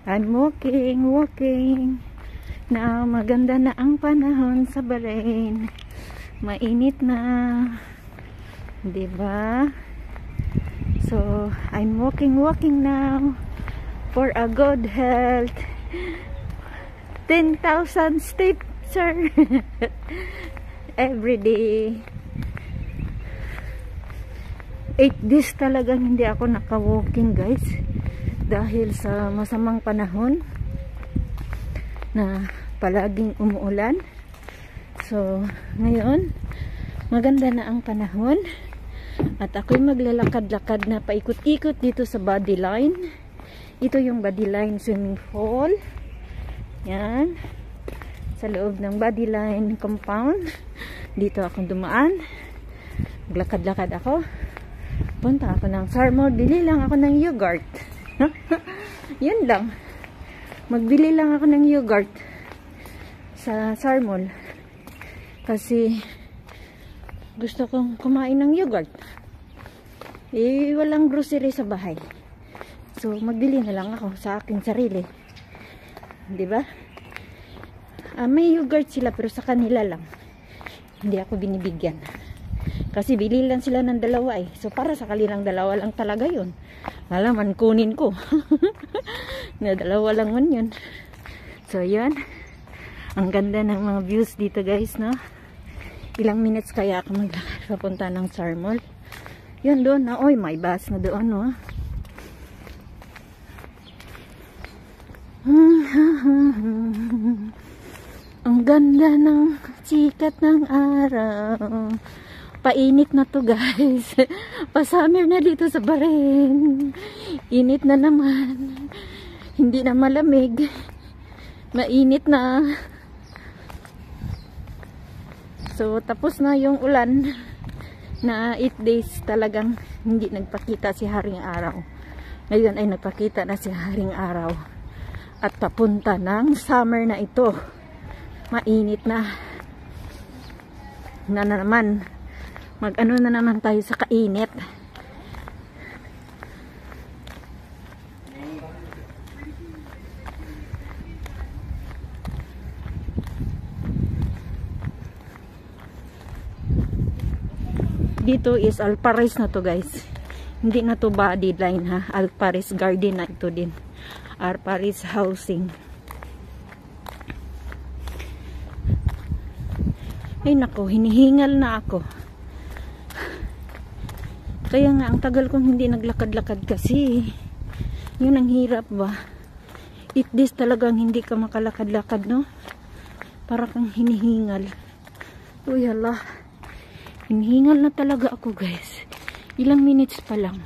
I'm walking. Na maganda na ang panahon sa Bahrain. Mainit na. Diba? So, I'm walking now for a good health. 10,000 steps, sir. Every day. 8 days talagang hindi ako naka-walking, guys. Dahil sa masamang panahon na palaging umuulan. So, ngayon, maganda na ang panahon. At ako'y maglalakad-lakad na paikot-ikot dito sa Bodyline. Ito yung Bodyline swimming pool. Yan. Sa loob ng Bodyline compound. Dito akong dumaan. Maglakad-lakad ako. Punta ako ng Sarmore. Bili lang ako ng yogurt. Yun lang. Magbili lang ako ng yogurt sa Sarmore. Kasi gusto kong kumain ng yogurt. Eh, walang grocery sa bahay. So, magbili na lang ako sa aking sarili. Diba? May yogurt sila pero sa kanila lang. Hindi ako binibigyan. Kasi bili lang sila ng dalawa eh. So, para sa kanilang dalawa lang talaga yun. Alaman, kunin ko. Na dalawa lang man yun. So, yun. Ang ganda ng mga views dito, guys, no? Ilang minutes kaya ako maglakad papunta ng Sarmore. Yun doon na. Oy, may bus na doon, no? Ang ganda ng sikat ng araw. Painit na to, guys. Pa-summer na dito sa Bahrain. Init na naman. Hindi na malamig. Mainit na. So, tapos na yung ulan na 8 days talagang hindi nagpakita si Haring Araw. Ngayon ay nagpakita na si Haring Araw. At papunta ng summer na ito. Mainit na. Na naman. Mag-ano na naman tayo sa kainit. Dito is Alparis na to, guys. Hindi na to Bodyline, ha. Alparis Garden na ito din. Alparis Housing. Ay nako, hinihingal na ako. Kaya nga, ang tagal kong hindi naglakad-lakad kasi. Yun ang hirap ba. 8 days talagang hindi ka makalakad-lakad, no? Para kang hinihingal. Uy, hala. Hinihingal na talaga ako, guys. Ilang minutes pa lang.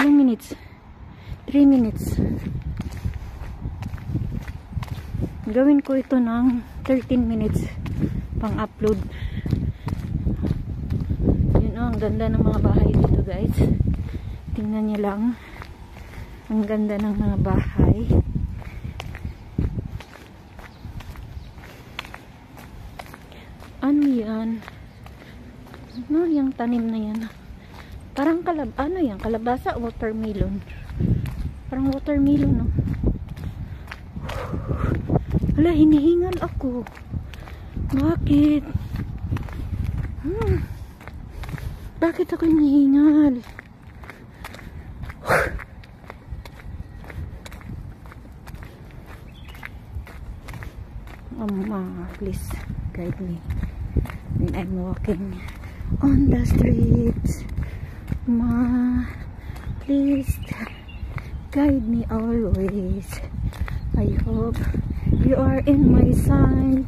Ilang minutes? 3 minutes. Gawin ko ito ng 13 minutes pang-upload. Ang ganda ng mga bahay dito, guys. Tingnan niyo lang. Ang ganda ng mga bahay. Ano yan? Ano yung tanim na yan? Parang ano yan? Kalabasa o watermelon? Parang watermelon, no? Hala, hinihingal ako. Bakit? Bakit ako hinihingal? Please guide me when I'm walking on the streets. Please guide me always. I hope you are in my side.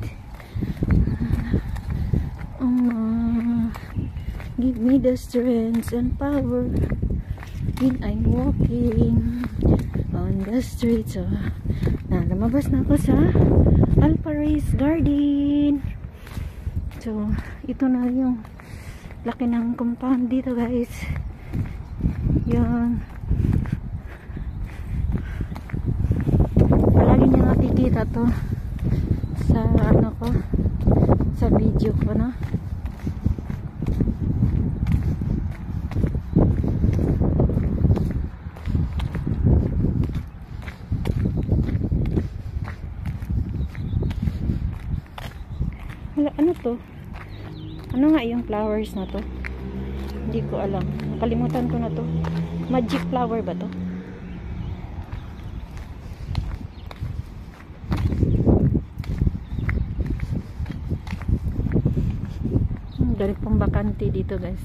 Give me the strength and power when I'm walking on the streets. So, lumabas na ako sa Alparis Garden. So, ito na yung laki ng compound dito, guys. Yun. Palagi niyo nakikita to sa ano ko, sa video ko, no? flowers na to. Hindi ko alam. Nakalimutan ko na to. Magic flower ba to? Dari pang bakante dito guys.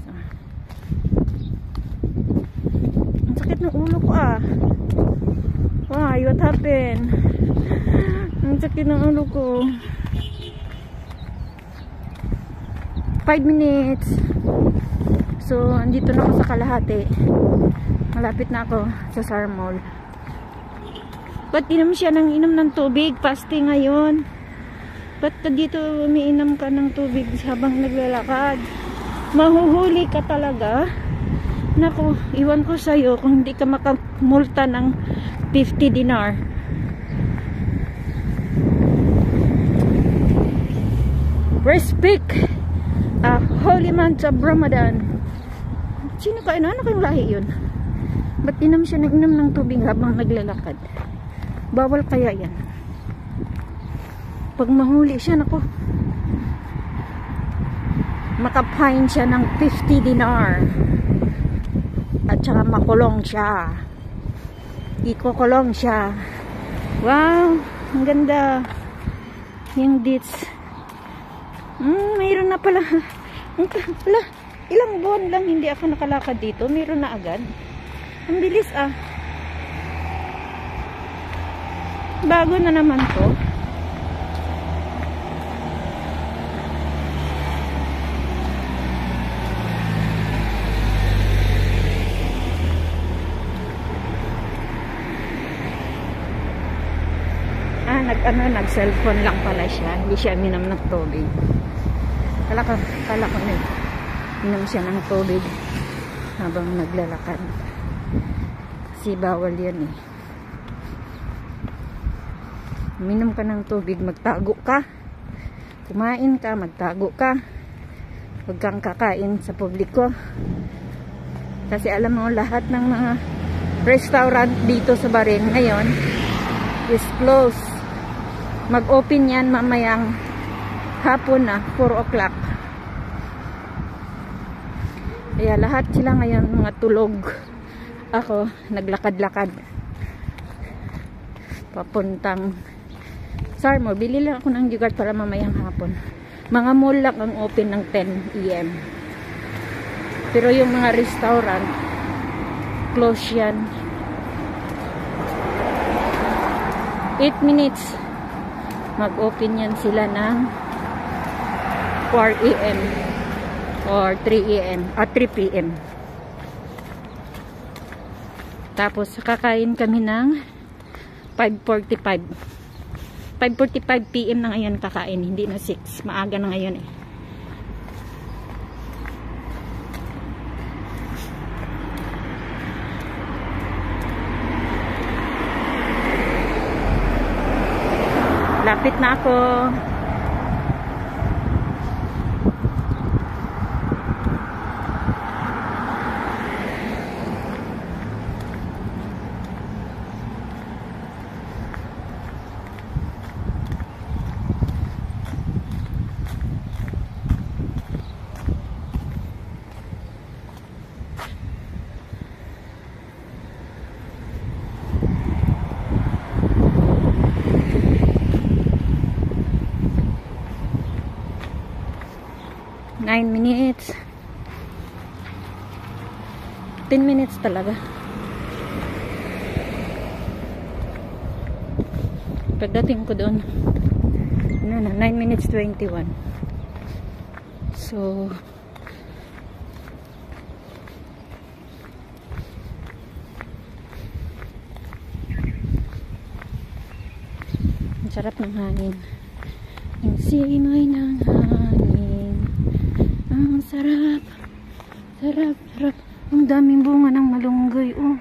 Ang sakit ng ulo ko Why? What happened? Ang sakit ng ulo ko. 5 minutes. So, andito na ako sa kalahati. Malapit na ako sa Sarmol. Ba't inom siya ng inom ng tubig? Fasting ngayon. Ba't dito umiinom ka ng tubig habang naglalakad? Mahuhuli ka talaga. Naku, iwan ko sa'yo kung hindi ka makamulta ng 50 dinar. Respect a holy month of Ramadan. Sino ka? Ano kayong lahi yun? Ba't inom siya ng inom ng tubig habang naglalakad? Bawal kaya yan? Pag mahuli siya, naku, makapine siya ng 50 dinar. At saka makulong siya. Ikukulong siya. Wow, ang ganda. Yung dates. Mayroon na pala. Ilang buwan lang hindi ako nakalakad dito. Mayroon na agad. Ang bilis Bago na naman to. Nag-cellphone lang pala siya. Hindi siya minum ng tubig. Kala ko minum siya ng tubig habang naglalakad. Kasi bawal yun Minum ka ng tubig, magtago ka. Kumain ka, magtago ka. Huwag kang kakain sa publiko. Kasi alam mo, lahat ng mga restaurant dito sa Bahrain ngayon is closed. Mag-open yan mamayang hapon na, 4 o'clock. Kaya lahat sila ngayon mga tulog. Ako, naglakad-lakad. Papuntang Sarmol. Bili lang ako ng yogurt para mamayang hapon. Mga mall lang ang open ng 10 AM. Pero yung mga restaurant, close yan. 8 minutes. Mag-open yan sila ng 4 AM or 3 AM or 3 PM. Tapos kakain kami ng 5:45 PM na ngayon kakain, hindi na 6. Maaga na ngayon Lapit na ako. Nine minutes. 10 minutes talaga. Pagdating ko doon, 9 minutes 21. So, ang sarap ng hangin. Ang simoy ng hangin. Ang sarap. Sarap, sarap. Ang daming bunga ng malunggay, oh.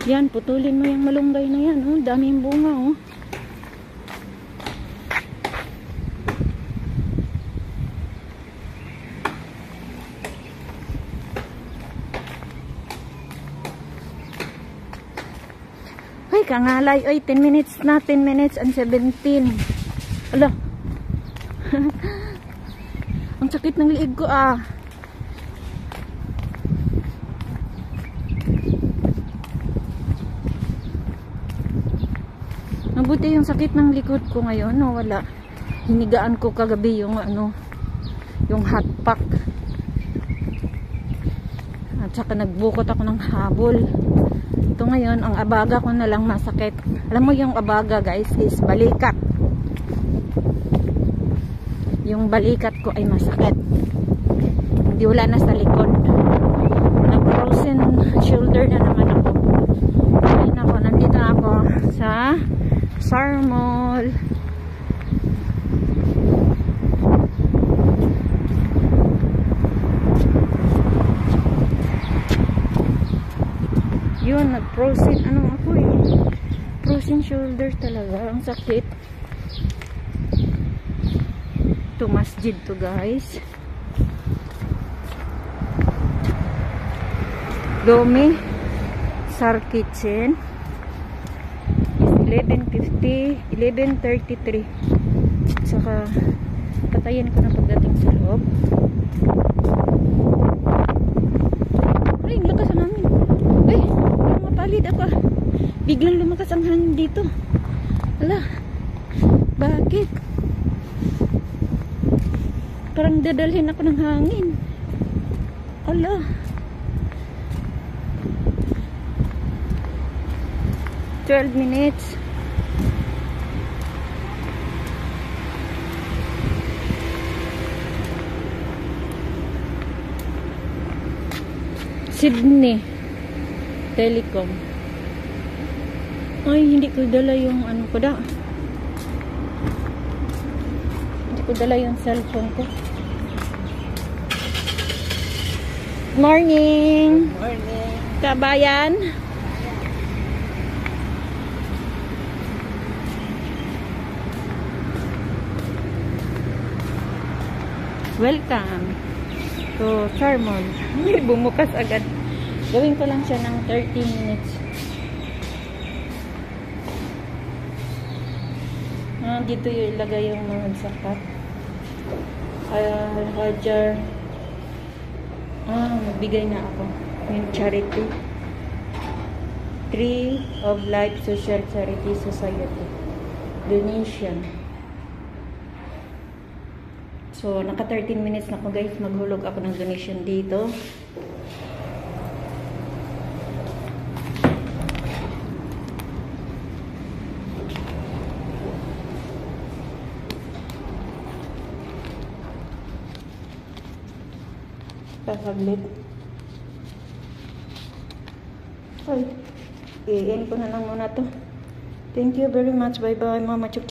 Yan, putulin mo yung malunggay na yan, oh. Daming bunga, oh. kangalay. Oy, 10 minutes na. 10 minutes and 17. Ala. Ang sakit ng liig ko ah. Mabuti yung sakit ng likod ko ngayon. No, wala. Hinigaan ko kagabi yung ano, yung hot pack. At saka nagbukot ako ng habol. Ito ngayon, ang abaga ko na lang masakit. Alam mo yung abaga guys is balikat. Yung balikat ko ay masakit. Hindi, wala na sa likod. Nag-frozen shoulder na naman ako. Ayun ako, nandito na ako sa Sarmol. Yun, nag-frozen ano ako eh. Frozen shoulder talaga. Ang sakit. To masjid to guys. Lomi Sar Kitchen is 11:50, 11:33. Saka patayin ko na pagdating sa loob. Ay, lakas ang hangin. Ay, mapalid ako. Biglang lumakas ang hangin dito. Ala, bakit? Parang dadalhin ako ng hangin. Ala. $12 minutes. Sydney Telecom. Ay, hindi ko dala yung ano ko da. Hindi ko dala yung cellphone ko. Morning. Morning. Kabayan. Welcome to Sarmol. Bumukas agad. Gawin ko lang siya ng 30 minutes. Dito yung ilagay yung mga sapat. Hajar. Magbigay na ako. Yung charity. Tree of Life Social Charity Society. Donation. So, naka 13 minutes na ako guys. Maghulog ako ng donation dito. Pasaglit. Ay, i-end ko na lang muna to. Thank you very much. Bye-bye, Mama Chup.